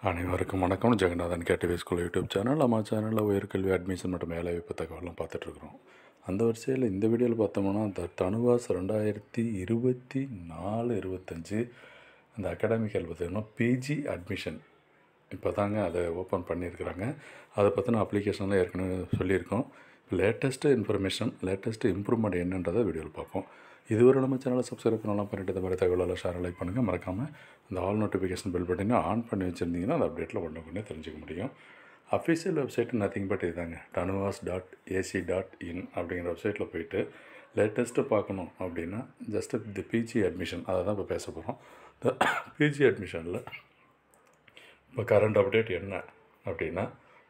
அனைவருக்கும் வணக்கம். Jeganathan KTV school YouTube channel. நம்ம சேனலில் உயர்கல்வி அட்மிஷன் மற்றும் வேலைவாய்ப்பு தகவலாம் பார்த்துட்ருக்குறோம். அந்த வரிசையில் இந்த வீடியோவில் பார்த்தோம்னா இந்த தனுவாஸ் 2024-25 அந்த அகாடமிக்கல் பார்த்திங்கன்னா பிஜி அட்மிஷன் இப்போ தாங்க அதை ஓப்பன் பண்ணியிருக்கிறாங்க. அதை பற்றின அப்ளிகேஷன்லாம் ஏற்கனவே சொல்லியிருக்கோம். லேட்டஸ்ட்டு இன்ஃபர்மேஷன், லேட்டஸ்ட்டு இம்ப்ரூவ்மெண்ட் என்னன்றதை வீடியோவில் பார்ப்போம். இதுவரை நம்ம சேனலை சப்ஸ்கிரைப் பண்ணலாம், பண்ணிட்டு இந்த மாதிரி தகவலெல்லாம் ஷேர் லைக் பண்ணுங்கள். மறக்காமல் இந்த ஆல் நோட்டிஃபிகேஷன் பெல் பட்டனை ஆன் பண்ணி வச்சுருந்தீங்கன்னா அந்த அப்டேட்டில் ஒன்று தெரிஞ்சுக்க முடியும். அஃபிஷியல் வெப்சைட் நத்திங் பட் இதுதாங்க, tanuvas.ac.in அப்படிங்கிற வெப்சைட்டில் போயிட்டு லேட்டஸ்ட்டு பார்க்கணும் அப்படின்னா ஜஸ்ட்டு இந்த பிஜி அட்மிஷன் அதை தான் இப்போ பேச போகிறோம். இந்த பிஜி அட்மிஷனில் இப்போ கரண்ட் அப்டேட் என்ன அப்படின்னா,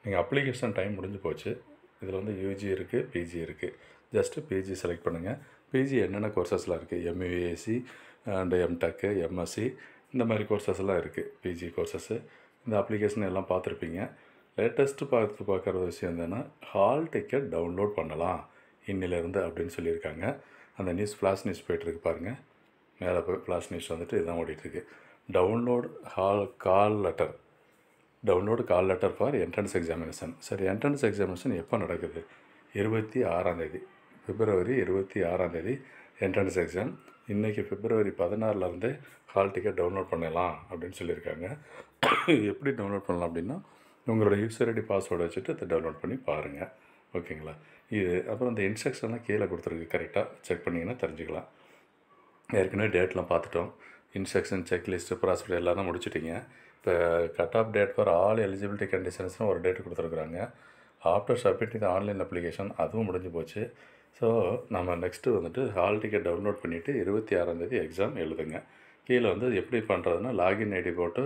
நீங்கள் அப்ளிகேஷன் டைம் முடிஞ்சு போச்சு. இதில் வந்து யூஜி இருக்குது, பிஜி இருக்குது. ஜஸ்ட்டு பிஜி செலக்ட் பண்ணுங்கள். பிஜி என்னென்ன கோர்சஸ்லாம் இருக்குது, எம்யூஏசி அண்ட் எம்டெக்கு, எம்எஸ்சி இந்த மாதிரி கோர்சஸ்லாம் இருக்குது. பிஜி கோர்சஸ்ஸு இந்த அப்ளிகேஷன் எல்லாம் பார்த்துருப்பீங்க. லேட்டஸ்ட்டு பார்க்குற விஷயம் என்னென்னா, ஹால் டிக்கெட் டவுன்லோட் பண்ணலாம் இன்னிலேருந்து அப்படின்னு சொல்லியிருக்காங்க. அந்த நியூஸ் ஃப்ளாஷ் நியூஸ் போய்ட்டுருக்கு பாருங்கள். மேலே போய் ஃப்ளாஷ் நியூஸ் வந்துட்டு இதுதான் ஓடிட்டுருக்கு. Download call letter for entrance examination. சரி, என்ட்ரன்ஸ் எக்ஸாமினேஷன் எப்போ நடக்குது? 26ஆம் தேதி, பிப்ரவரி 26ஆம் தேதி என்ட்ரன்ஸ் எக்ஸாம். இன்றைக்கி பிப்ரவரி 16லேருந்து ஹால் டிக்கெட் டவுன்லோட் பண்ணலாம் அப்படின்னு சொல்லியிருக்காங்க. எப்படி டவுன்லோட் பண்ணலாம் அப்படின்னா, உங்களோட யூசர் ஐடி பாஸ்வேர்டு வச்சுட்டு அதை டவுன்லோட் பண்ணி பாருங்கள். ஓகேங்களா? இது அப்புறம் இந்த இன்ஸ்ட்ரக்ஷன்லாம் கீழே கொடுத்துருக்கு, கரெக்டாக செக் பண்ணிங்கன்னா தெரிஞ்சுக்கலாம். ஏற்கனவே டேட்லாம் பார்த்துட்டோம். இன்ஸ்ட்ரக்ஷன், செக்லிஸ்ட்டு, ப்ராசஸ் எல்லாம் தான் முடிச்சிட்டிங்க. இப்போ cut off date for all eligibility கண்டிஷன்ஸ்னு ஒரு டேட் கொடுத்துருக்குறாங்க. After submitting the online application அதுவும் முடிஞ்சு போச்சு. ஸோ நம்ம நெக்ஸ்ட்டு வந்துட்டு ஹால் டிக்கெட் டவுன்லோட் பண்ணிவிட்டு 26ஆம் தேதி எக்ஸாம் எழுதுங்க. கீழே வந்து எப்படி பண்ணுறதுன்னா, லாகின் ஐடி போட்டு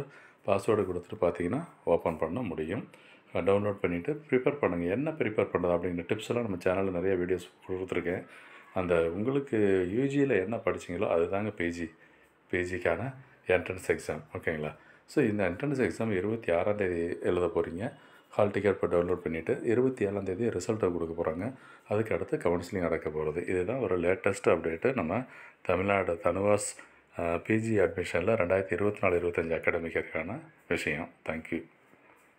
பாஸ்வேர்டு கொடுத்துட்டு பார்த்தீங்கன்னா ஓப்பன் பண்ண முடியும். டவுன்லோட் பண்ணிவிட்டு ப்ரிப்பேர் பண்ணுங்கள். என்ன ப்ரிப்பேர் பண்ணுறது அப்படிங்கிற டிப்ஸ் எல்லாம் நம்ம சேனலில் நிறைய வீடியோஸ் கொடுத்துருக்கேன். அந்த உங்களுக்கு யூஜியில் என்ன படிச்சிங்களோ அதுதாங்க பிஜிக்கான என்ட்ரன்ஸ் எக்ஸாம். ஓகேங்களா? ஸோ இந்த என்ட்ரன்ஸ் எக்ஸாம் 26ஆம் தேதி எழுத போகிறீங்க. ஹால் டிக்கெட் இப்போ டவுன்லோட் பண்ணிவிட்டு 27ஆம் தேதி ரிசல்ட்டை கொடுக்க போகிறாங்க. அதுக்கு அடுத்து கவுன்சிலிங் நடக்க போகிறது. இதுதான் ஒரு லேட்டஸ்ட் அப்டேட்டு நம்ம தமிழ்நாடு தனுவாஸ் பிஜி அட்மிஷனில் 2024-25 அகாடமிக்கான விஷயம். தேங்க்யூ.